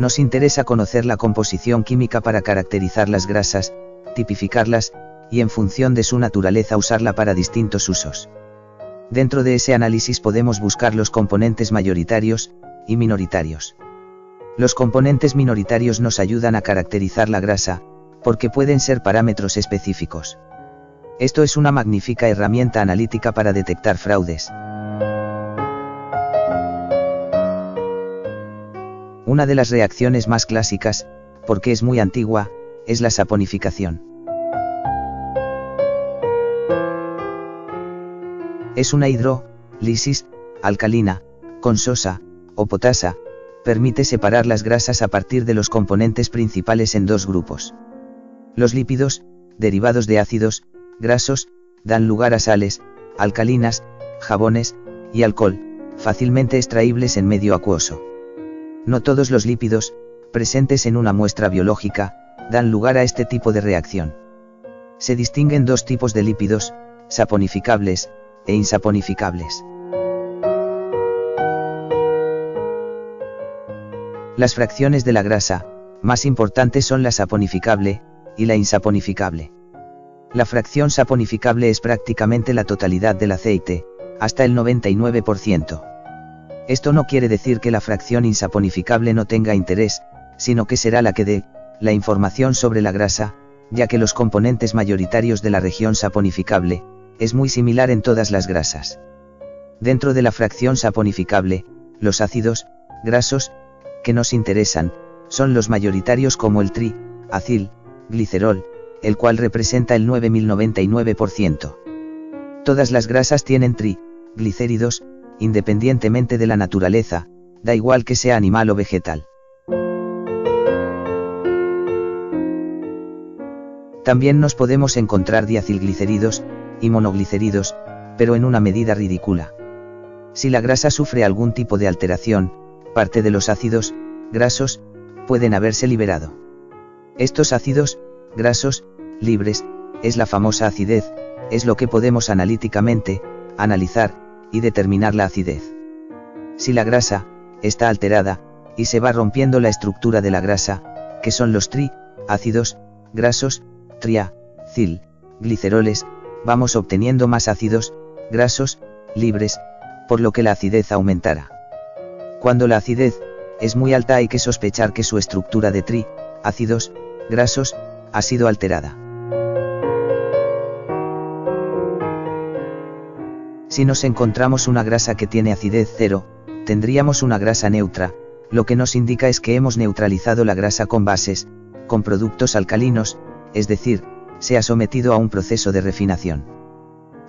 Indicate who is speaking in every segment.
Speaker 1: Nos interesa conocer la composición química para caracterizar las grasas, tipificarlas, y en función de su naturaleza usarla para distintos usos. Dentro de ese análisis podemos buscar los componentes mayoritarios y minoritarios. Los componentes minoritarios nos ayudan a caracterizar la grasa, porque pueden ser parámetros específicos. Esto es una magnífica herramienta analítica para detectar fraudes. Una de las reacciones más clásicas, porque es muy antigua, es la saponificación. Es una hidrólisis alcalina, con sosa o potasa, permite separar las grasas a partir de los componentes principales en dos grupos. Los lípidos, derivados de ácidos grasos, dan lugar a sales alcalinas, jabones y alcohol, fácilmente extraíbles en medio acuoso. No todos los lípidos, presentes en una muestra biológica, dan lugar a este tipo de reacción. Se distinguen dos tipos de lípidos, saponificables e insaponificables. Las fracciones de la grasa más importantes son la saponificable y la insaponificable. La fracción saponificable es prácticamente la totalidad del aceite, hasta el 99%. Esto no quiere decir que la fracción insaponificable no tenga interés, sino que será la que dé la información sobre la grasa, ya que los componentes mayoritarios de la región saponificable es muy similar en todas las grasas. Dentro de la fracción saponificable, los ácidos grasos que nos interesan son los mayoritarios como el triacilglicerol, el cual representa el 9099%. Todas las grasas tienen triglicéridos, independientemente de la naturaleza, da igual que sea animal o vegetal. También nos podemos encontrar diacilglicéridos y monoglicéridos, pero en una medida ridícula. Si la grasa sufre algún tipo de alteración, parte de los ácidos grasos pueden haberse liberado. Estos ácidos grasos libres es la famosa acidez, es lo que podemos analíticamente analizar y determinar la acidez. Si la grasa está alterada y se va rompiendo la estructura de la grasa, que son los triácidos grasos triacilgliceroles, vamos obteniendo más ácidos grasos libres, por lo que la acidez aumentará. Cuando la acidez es muy alta hay que sospechar que su estructura de triácidos grasos ha sido alterada. Si nos encontramos una grasa que tiene acidez cero, tendríamos una grasa neutra, lo que nos indica es que hemos neutralizado la grasa con bases, con productos alcalinos, es decir, se ha sometido a un proceso de refinación.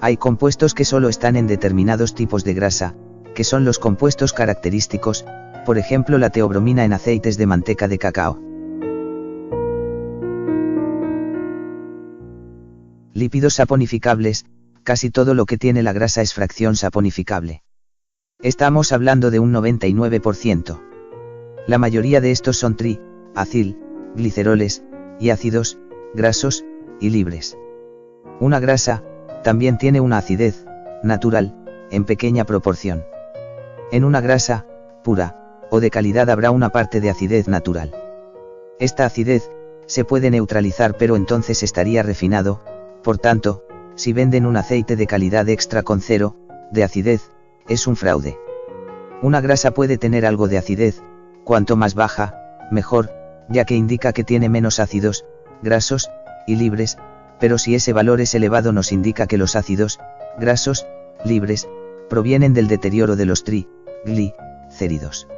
Speaker 1: Hay compuestos que solo están en determinados tipos de grasa, que son los compuestos característicos, por ejemplo la teobromina en aceites de manteca de cacao. Lípidos saponificables, casi todo lo que tiene la grasa es fracción saponificable. Estamos hablando de un 99%. La mayoría de estos son triacilgliceroles y ácidos grasos y libres. Una grasa también tiene una acidez natural, en pequeña proporción. En una grasa pura o de calidad habrá una parte de acidez natural. Esta acidez se puede neutralizar, pero entonces estaría refinado. Por tanto, si venden un aceite de calidad extra con cero de acidez, es un fraude. Una grasa puede tener algo de acidez, cuanto más baja, mejor, ya que indica que tiene menos ácidos grasos y libres, pero si ese valor es elevado nos indica que los ácidos grasos libres provienen del deterioro de los triglicéridos.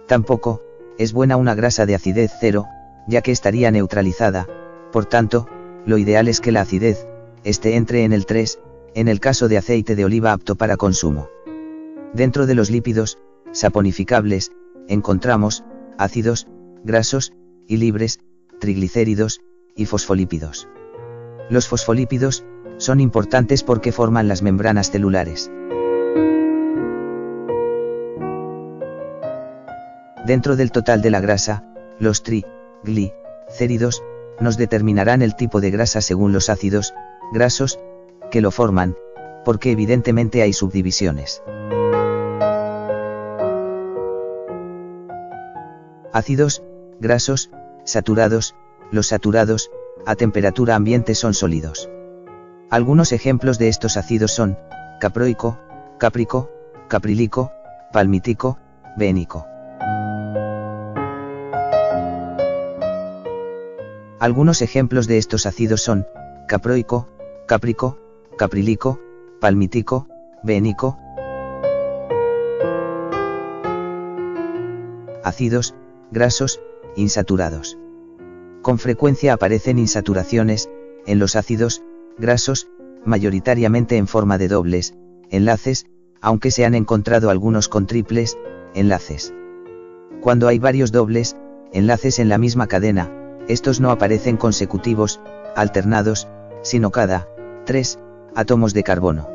Speaker 1: Tampoco es buena una grasa de acidez cero, ya que estaría neutralizada, por tanto, lo ideal es que la acidez entre en el 3, en el caso de aceite de oliva apto para consumo. Dentro de los lípidos saponificables, encontramos ácidos grasos y libres, triglicéridos y fosfolípidos. Los fosfolípidos son importantes porque forman las membranas celulares. Dentro del total de la grasa, los triglicéridos nos determinarán el tipo de grasa según los ácidos grasos que lo forman, porque evidentemente hay subdivisiones. Ácidos, grasos, saturados. Los saturados, a temperatura ambiente son sólidos. Algunos ejemplos de estos ácidos son, caproico, cáprico, caprílico, palmítico, benénico. Algunos ejemplos de estos ácidos son, caproico, cáprico, caprílico, palmítico, benénico. Ácidos, grasos, insaturados. Con frecuencia aparecen insaturaciones, en los ácidos, grasos, mayoritariamente en forma de dobles enlaces, aunque se han encontrado algunos con triples enlaces. Cuando hay varios dobles enlaces en la misma cadena, estos no aparecen consecutivos, alternados, sino cada 3 átomos de carbono.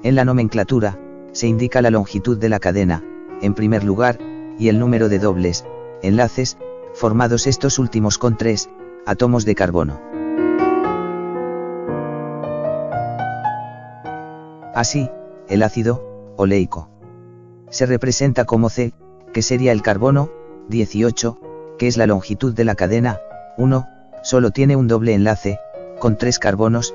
Speaker 1: En la nomenclatura, se indica la longitud de la cadena, en primer lugar, y el número de dobles enlaces, formados estos últimos con 3 átomos de carbono. Así, el ácido oleico se representa como C, que sería el carbono 18, que es la longitud de la cadena 1, solo tiene un doble enlace, con 3 carbonos.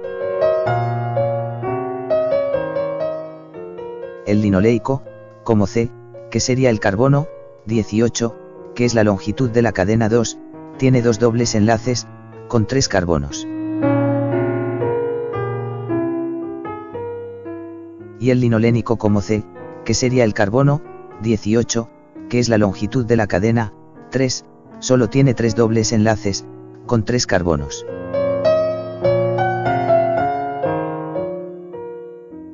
Speaker 1: El linoleico, como C, que sería el carbono 18, que es la longitud de la cadena 2, tiene 2 dobles enlaces, con 3 carbonos. Y el linolénico como C, que sería el carbono 18, que es la longitud de la cadena 3, solo tiene 3 dobles enlaces, con 3 carbonos.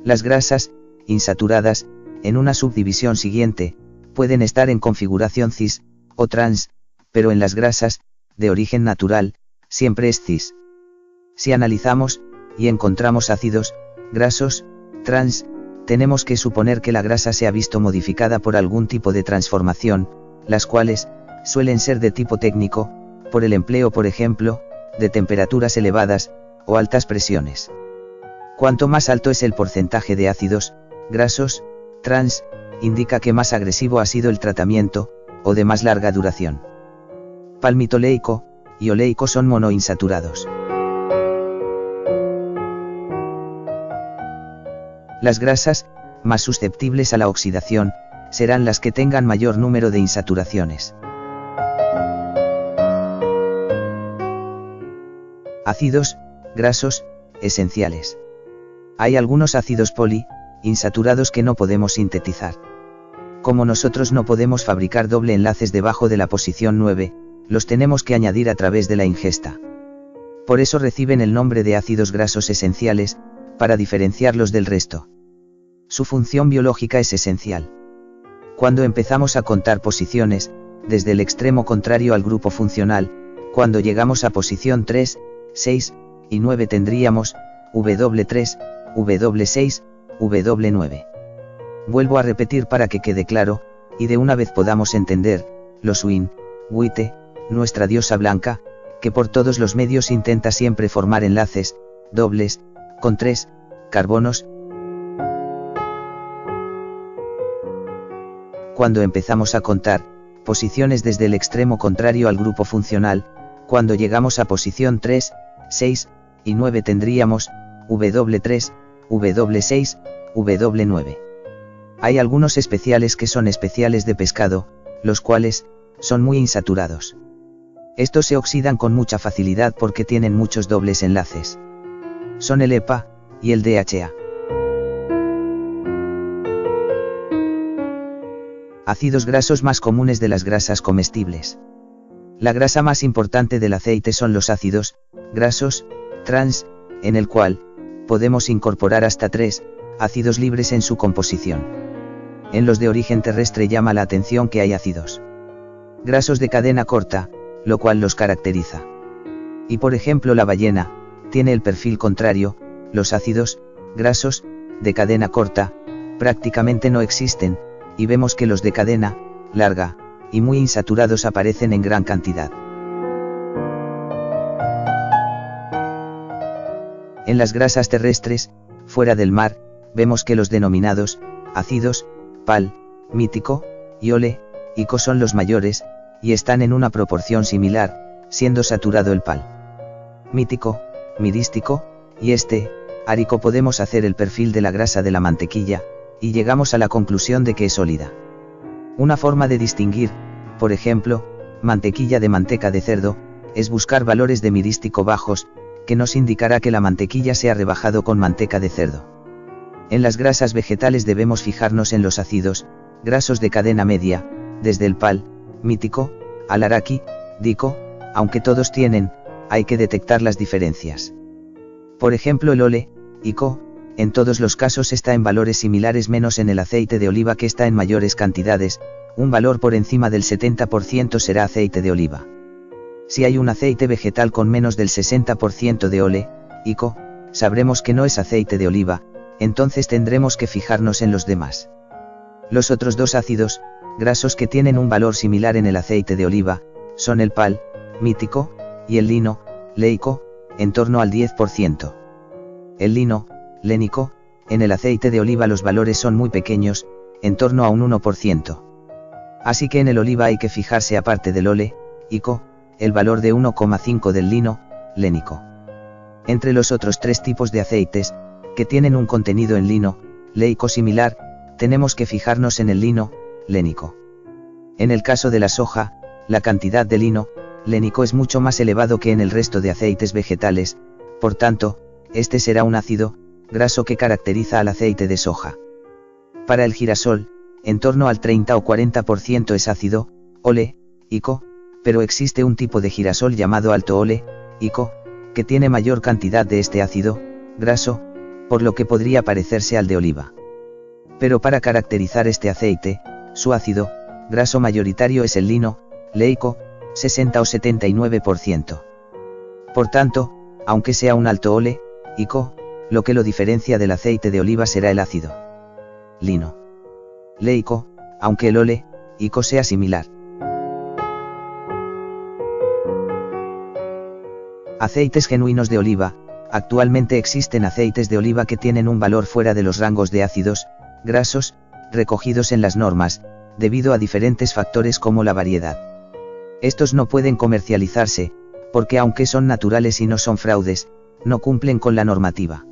Speaker 1: Las grasas insaturadas, en una subdivisión siguiente, pueden estar en configuración cis o trans, pero en las grasas de origen natural, siempre es cis. Si analizamos y encontramos ácidos grasos trans, tenemos que suponer que la grasa se ha visto modificada por algún tipo de transformación, las cuales suelen ser de tipo técnico, por el empleo, por ejemplo, de temperaturas elevadas o altas presiones. Cuanto más alto es el porcentaje de ácidos grasos trans, indica que más agresivo ha sido el tratamiento, o de más larga duración. Palmitoleico y oleico son monoinsaturados. Las grasas más susceptibles a la oxidación serán las que tengan mayor número de insaturaciones. Ácidos grasos esenciales. Hay algunos ácidos insaturados que no podemos sintetizar. Como nosotros no podemos fabricar doble enlaces debajo de la posición 9, los tenemos que añadir a través de la ingesta. Por eso reciben el nombre de ácidos grasos esenciales, para diferenciarlos del resto. Su función biológica es esencial. Cuando empezamos a contar posiciones, desde el extremo contrario al grupo funcional, cuando llegamos a posición 3, 6 y 9 tendríamos W3, W6, W9. Vuelvo a repetir para que quede claro, y de una vez podamos entender, los Wite, nuestra diosa blanca, que por todos los medios intenta siempre formar enlaces dobles, con 3 carbonos. Cuando empezamos a contar posiciones desde el extremo contrario al grupo funcional, cuando llegamos a posición 3, 6 y 9 tendríamos W3, W6, W9. Hay algunos especiales que son especiales de pescado, los cuales son muy insaturados. Estos se oxidan con mucha facilidad porque tienen muchos dobles enlaces. Son el EPA y el DHA. Ácidos grasos más comunes de las grasas comestibles. La grasa más importante del aceite son los ácidos grasos trans, en el cual podemos incorporar hasta 3 ácidos libres en su composición. En los de origen terrestre llama la atención que hay ácidos grasos de cadena corta, lo cual los caracteriza. Y por ejemplo la ballena tiene el perfil contrario, los ácidos grasos de cadena corta prácticamente no existen, y vemos que los de cadena larga y muy insaturados aparecen en gran cantidad. En las grasas terrestres, fuera del mar, vemos que los denominados ácidos PAL, mítico, y oleico son los mayores, y están en una proporción similar, siendo saturado el PAL mítico, mirístico, y árico. Podemos hacer el perfil de la grasa de la mantequilla, y llegamos a la conclusión de que es sólida. Una forma de distinguir, por ejemplo, mantequilla de manteca de cerdo, es buscar valores de mirístico bajos, que nos indicará que la mantequilla se ha rebajado con manteca de cerdo. En las grasas vegetales debemos fijarnos en los ácidos grasos de cadena media, desde el PAL mítico al arachídico, aunque todos hay que detectar las diferencias. Por ejemplo, el oleico, en todos los casos está en valores similares menos en el aceite de oliva, que está en mayores cantidades, un valor por encima del 70% será aceite de oliva. Si hay un aceite vegetal con menos del 60% de oleico, sabremos que no es aceite de oliva, entonces tendremos que fijarnos en los demás. Los otros dos ácidos grasos que tienen un valor similar en el aceite de oliva, son el PAL mítico, y el linoleico, en torno al 10%. El linolénico, en el aceite de oliva los valores son muy pequeños, en torno a un 1%. Así que en el oliva hay que fijarse, aparte del oleico, el valor de 1,5 del linolénico. Entre los otros tres tipos de aceites, que tienen un contenido en linoleico similar, tenemos que fijarnos en el linolénico. En el caso de la soja, la cantidad de linolénico es mucho más elevado que en el resto de aceites vegetales, por tanto, este será un ácido graso que caracteriza al aceite de soja. Para el girasol, en torno al 30 o 40% es ácido oleico, pero existe un tipo de girasol llamado alto oleico, que tiene mayor cantidad de este ácido graso, por lo que podría parecerse al de oliva. Pero para caracterizar este aceite, su ácido graso mayoritario es el linoleico, 60 o 79%. Por tanto, aunque sea un alto oleico, lo que lo diferencia del aceite de oliva será el ácido linoleico, aunque el oleico sea similar. Aceites genuinos de oliva. Actualmente existen aceites de oliva que tienen un valor fuera de los rangos de ácidos grasos recogidos en las normas, debido a diferentes factores como la variedad. Estos no pueden comercializarse, porque aunque son naturales y no son fraudes, no cumplen con la normativa.